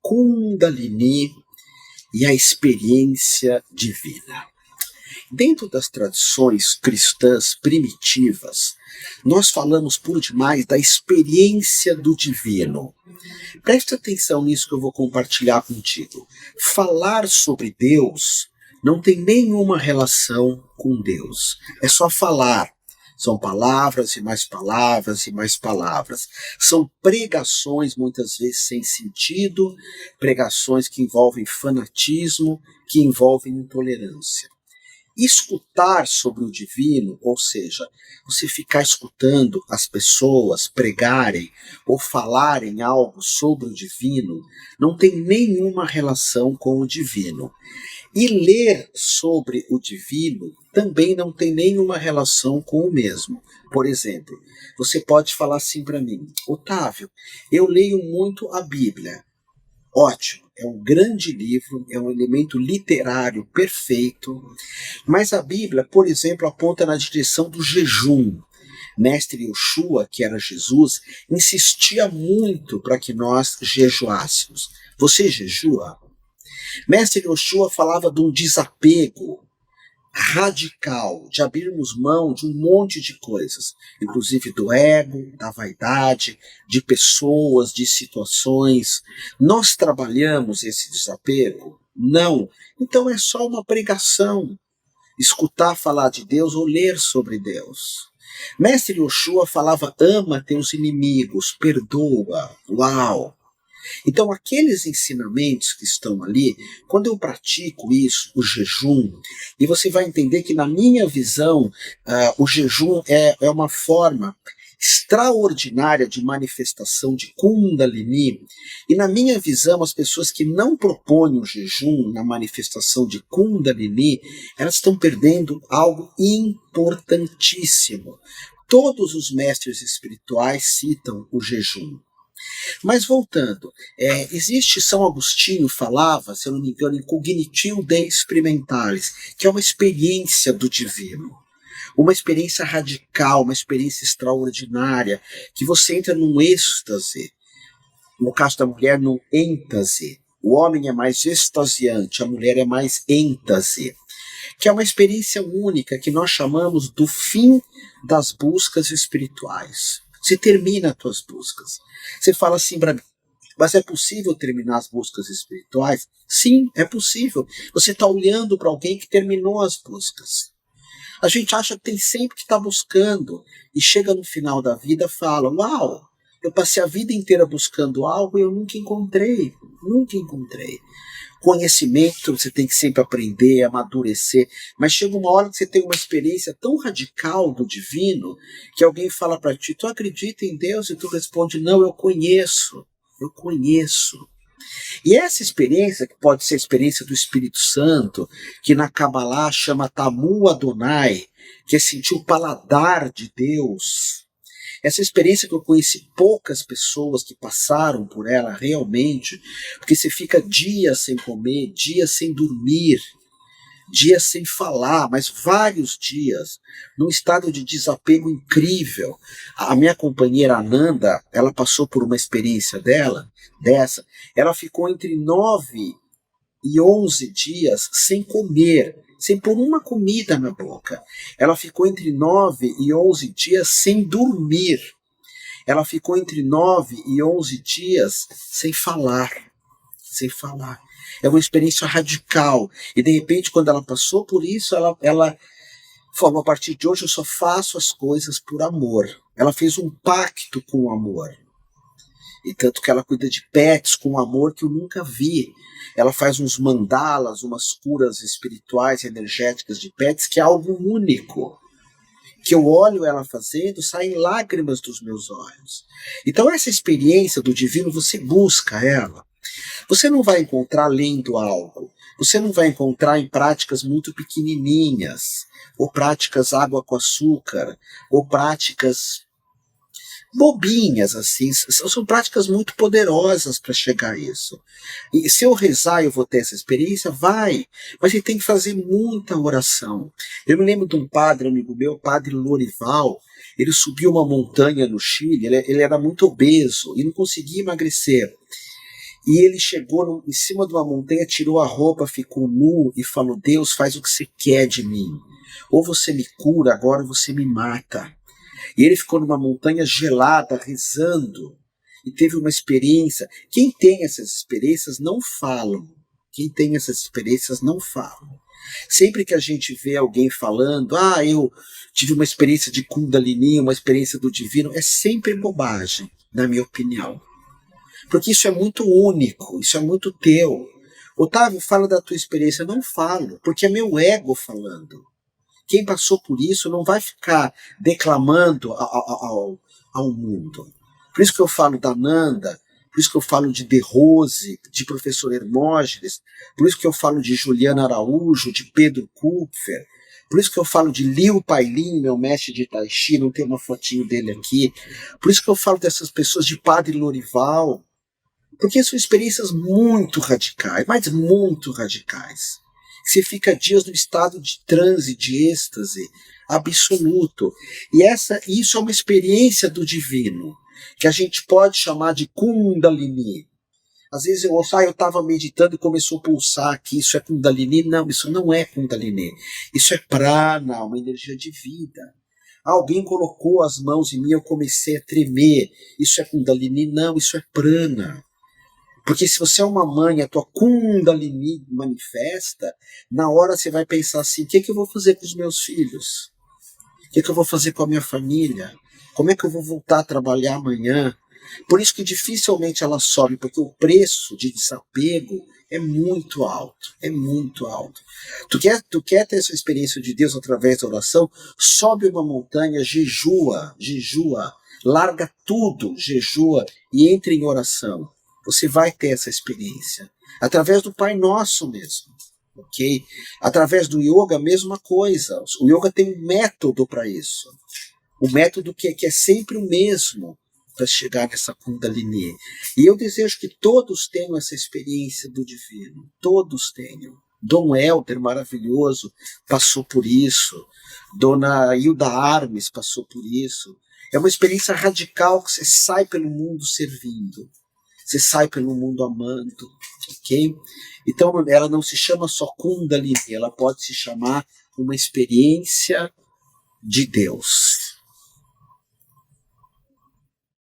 Kundalini e a experiência divina. Dentro das tradições cristãs primitivas, nós falamos por demais da experiência do divino. Preste atenção nisso que eu vou compartilhar contigo. Falar sobre Deus não tem nenhuma relação com Deus. É só falar. São palavras e mais palavras e mais palavras. São pregações muitas vezes sem sentido, pregações que envolvem fanatismo, que envolvem intolerância. Escutar sobre o divino, ou seja, você ficar escutando as pessoas pregarem ou falarem algo sobre o divino, não tem nenhuma relação com o divino. E ler sobre o divino também não tem nenhuma relação com o mesmo. Por exemplo, você pode falar assim para mim: Otávio, eu leio muito a Bíblia. Ótimo, é um grande livro, é um elemento literário perfeito, mas a Bíblia, por exemplo, aponta na direção do jejum. Mestre Yoshua, que era Jesus, insistia muito para que nós jejuássemos. Você jejua? Mestre Yoshua falava de um desapego radical, de abrirmos mão de um monte de coisas, inclusive do ego, da vaidade, de pessoas, de situações. Nós trabalhamos esse desapego? Não. Então é só uma pregação. Escutar falar de Deus ou ler sobre Deus. Mestre Yoshua falava: ama teus inimigos, perdoa. Uau! Então, aqueles ensinamentos que estão ali, quando eu pratico isso, o jejum, e você vai entender que, na minha visão, o jejum é uma forma extraordinária de manifestação de Kundalini, e na minha visão, as pessoas que não propõem o jejum na manifestação de Kundalini, elas estão perdendo algo importantíssimo. Todos os mestres espirituais citam o jejum. Mas voltando, existe, São Agostinho falava, se eu não me engano, em Cognitio de Experimentalis, que é uma experiência do divino, uma experiência radical, uma experiência extraordinária, que você entra num êxtase, no caso da mulher, num êntase. O homem é mais extasiante, a mulher é mais êntase, que é uma experiência única que nós chamamos do fim das buscas espirituais. Você termina as tuas buscas. Você fala assim para mim: mas é possível terminar as buscas espirituais? Sim, é possível. Você está olhando para alguém que terminou as buscas. A gente acha que tem sempre que estar buscando, e chega no final da vida e fala: uau, eu passei a vida inteira buscando algo e eu nunca encontrei. Conhecimento, você tem que sempre aprender, amadurecer, mas chega uma hora que você tem uma experiência tão radical do divino, que alguém fala para ti: tu acredita em Deus? E tu responde: não, eu conheço. E essa experiência, que pode ser a experiência do Espírito Santo, que na Kabbalah chama Tamu Adonai, que é sentir o paladar de Deus. Essa experiência que eu conheci poucas pessoas que passaram por ela realmente, porque você fica dias sem comer, dias sem dormir, dias sem falar, mas vários dias, num estado de desapego incrível. A minha companheira Ananda, ela passou por uma experiência dessa, ela ficou entre 9 e 11 dias sem comer, sem pôr uma comida na boca. Ela ficou entre 9 e 11 dias sem dormir. Ela ficou entre 9 e 11 dias sem falar. É uma experiência radical. E de repente, quando ela passou por isso, ela falou: a partir de hoje eu só faço as coisas por amor. Ela fez um pacto com o amor. E tanto que ela cuida de pets com um amor que eu nunca vi. Ela faz uns mandalas, umas curas espirituais e energéticas de pets, que é algo único. Que eu olho ela fazendo, saem lágrimas dos meus olhos. Então essa experiência do divino, você busca ela. Você não vai encontrar lendo algo. Você não vai encontrar em práticas muito pequenininhas, ou práticas água com açúcar, ou práticas bobinhas, assim. São práticas muito poderosas para chegar a isso. E se eu rezar eu vou ter essa experiência? Vai, mas você tem que fazer muita oração. Eu me lembro de um padre, amigo meu, padre Lorival. Ele subiu uma montanha no Chile, ele era muito obeso e não conseguia emagrecer. E ele chegou em cima de uma montanha, tirou a roupa, ficou nu e falou: Deus, faz o que você quer de mim. Ou você me cura, agora você me mata. E ele ficou numa montanha gelada, rezando, e teve uma experiência. Quem tem essas experiências não falam. Quem tem essas experiências não falam. Sempre que a gente vê alguém falando, eu tive uma experiência de Kundalini, uma experiência do divino, é sempre bobagem, na minha opinião. Porque isso é muito único, isso é muito teu. Otávio, fala da tua experiência. Eu não falo, porque é meu ego falando. Quem passou por isso não vai ficar declamando ao mundo. Por isso que eu falo da Nanda, por isso que eu falo de De Rose, de professor Hermógenes, por isso que eu falo de Juliana Araújo, de Pedro Kupfer, por isso que eu falo de Liu Pailin, meu mestre de Tai Chi, não tem uma fotinho dele aqui, por isso que eu falo dessas pessoas, de Padre Lorival, porque são experiências muito radicais, mas muito radicais. Você fica dias no estado de transe, de êxtase absoluto. E isso é uma experiência do divino, que a gente pode chamar de Kundalini. Às vezes eu ouço, eu estava meditando e começou a pulsar aqui, isso é Kundalini? Não, isso não é Kundalini. Isso é prana, uma energia de vida. Alguém colocou as mãos em mim, eu comecei a tremer. Isso é Kundalini? Não, isso é prana. Porque se você é uma mãe, a tua Kundalini manifesta, na hora você vai pensar assim, o que eu vou fazer com os meus filhos? O que eu vou fazer com a minha família? Como é que eu vou voltar a trabalhar amanhã? Por isso que dificilmente ela sobe, porque o preço de desapego é muito alto, é muito alto. Tu quer ter essa experiência de Deus através da oração? Sobe uma montanha, jejua, larga tudo, jejua e entre em oração. Você vai ter essa experiência. Através do Pai Nosso mesmo. Ok? Através do yoga, a mesma coisa. O yoga tem um método para isso. O método que é sempre o mesmo para chegar nessa Kundalini. E eu desejo que todos tenham essa experiência do divino. Todos tenham. Dom Helder, maravilhoso, passou por isso. Dona Hilda Armes passou por isso. É uma experiência radical que você sai pelo mundo servindo. Você sai pelo mundo amando, ok? Então ela não se chama só Kundalini, ela pode se chamar uma experiência de Deus.